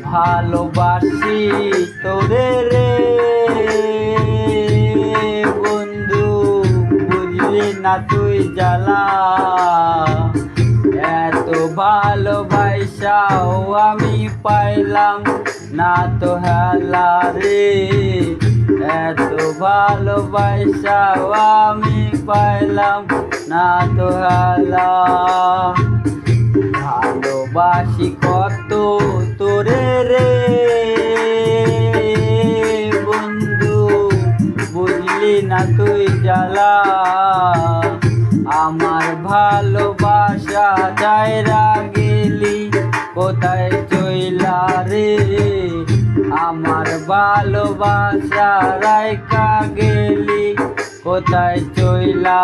ভালোবাসি তোরে রে বন্ধু, বুঝলি না তুই জ্বালা। এত ভালোবাসাও আমি পাইলাম না তো হেলা রে। এত ভালোবাসাও আমি পাইলাম না তো হেলা। ভালোবাসি কত তোরে রে বন্ধু, বুঝলি না তুই জ্বালা। আমার ভালোবাসা যাইরা গেলি কোথায় চইলা রে। আমার ভালোবাসা রাইখা গেলি কোথায় চইলা।